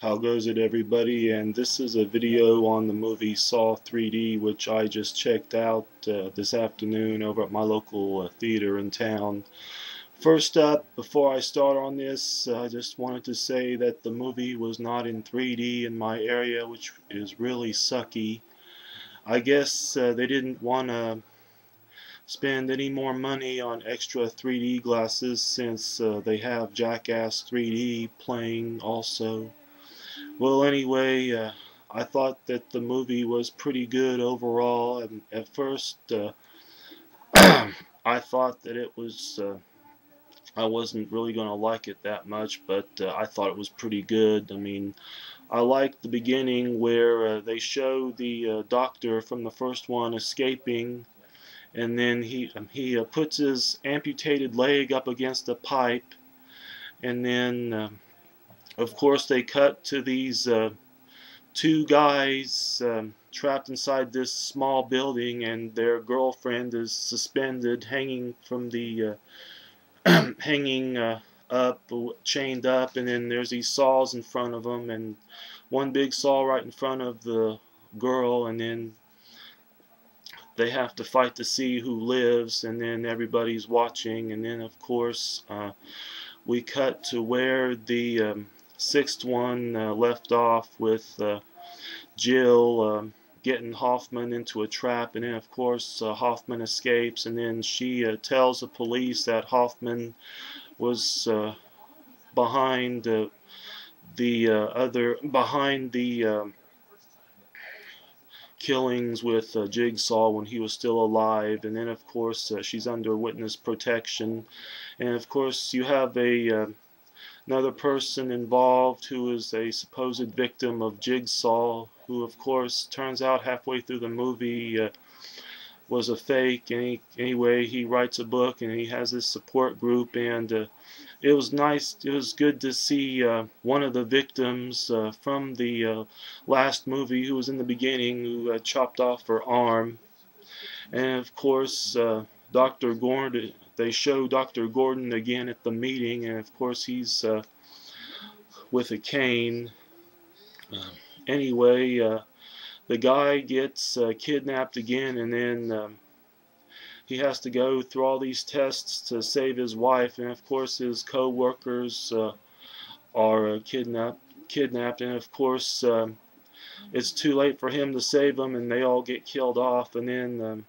How goes it, everybody? And this is a video on the movie Saw 3D, which I just checked out this afternoon over at my local theater in town. First up, before I start on this, I just wanted to say that the movie was not in 3D in my area, which is really sucky. I guess they didn't want to spend any more money on extra 3D glasses since they have Jackass 3D playing also. Well, anyway, I thought that the movie was pretty good overall, and at first I thought that it was I wasn't really going to like it that much, but I thought it was pretty good. I mean, I liked the beginning where they show the doctor from the first one escaping, and then he puts his amputated leg up against a pipe, and then of course they cut to these two guys trapped inside this small building, and their girlfriend is suspended, hanging from the hanging up, chained up, and then there's these saws in front of them, and one big saw right in front of the girl, and then they have to fight to see who lives, and then everybody's watching, and then of course we cut to where the sixth one left off with Jill getting Hoffman into a trap, and then of course Hoffman escapes, and then she tells the police that Hoffman was behind the killings with Jigsaw when he was still alive, and then of course she's under witness protection, and of course you have a another person involved who is a supposed victim of Jigsaw, who of course turns out halfway through the movie was a fake. And anyway, he writes a book and he has this support group, and it was nice, it was good to see one of the victims from the last movie, who was in the beginning, who chopped off her arm. And of course Dr. Gordon, they show Dr. Gordon again at the meeting, and of course he's with a cane. Uh, anyway, the guy gets kidnapped again, and then he has to go through all these tests to save his wife, and of course his co-workers are kidnapped, and of course it's too late for him to save them, and they all get killed off. And then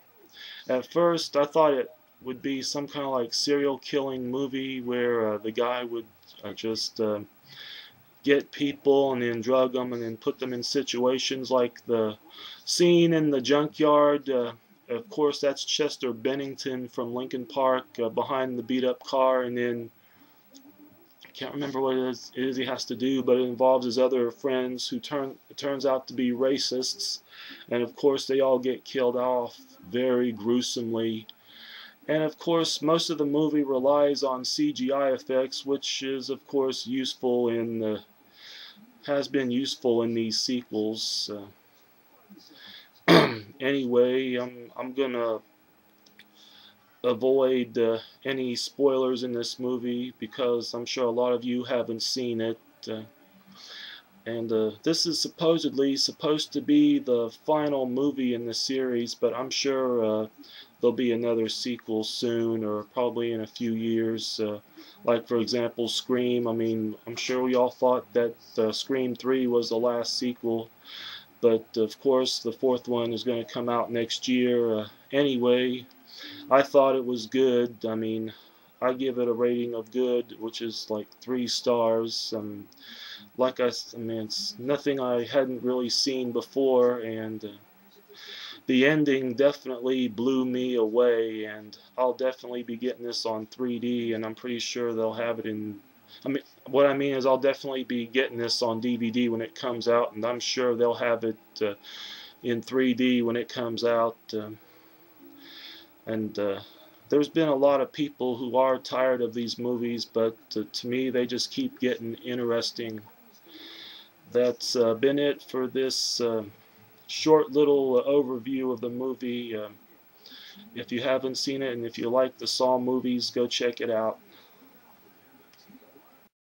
at first I thought it would be some kind of like serial killing movie where the guy would just get people and then drug them and then put them in situations like the scene in the junkyard. Of course, that's Chester Bennington from Linkin Park behind the beat up car, and then I can't remember what it is he has to do, but it involves his other friends who turns out to be racists, and of course they all get killed off very gruesomely. And of course, most of the movie relies on CGI effects, which is of course useful in the has been useful in these sequels. Anyway, I'm gonna avoid any spoilers in this movie because I'm sure a lot of you haven't seen it. And this is supposedly supposed to be the final movie in the series, but I'm sure there'll be another sequel soon, or probably in a few years. Like, for example, Scream. I mean, I'm sure we all thought that Scream 3 was the last sequel, but of course the fourth one is going to come out next year. Anyway, I thought it was good. I mean, I give it a rating of good, which is like 3 stars. Like I mean, it's nothing I hadn't really seen before, and the ending definitely blew me away, and I'll definitely be getting this on 3D, and I'm pretty sure they'll have it in, I mean, what I mean is I'll definitely be getting this on DVD when it comes out, and I'm sure they'll have it in 3D when it comes out. And there's been a lot of people who are tired of these movies, but to me they just keep getting interesting. That's been it for this short little overview of the movie. If you haven't seen it and if you like the Saw movies, go check it out.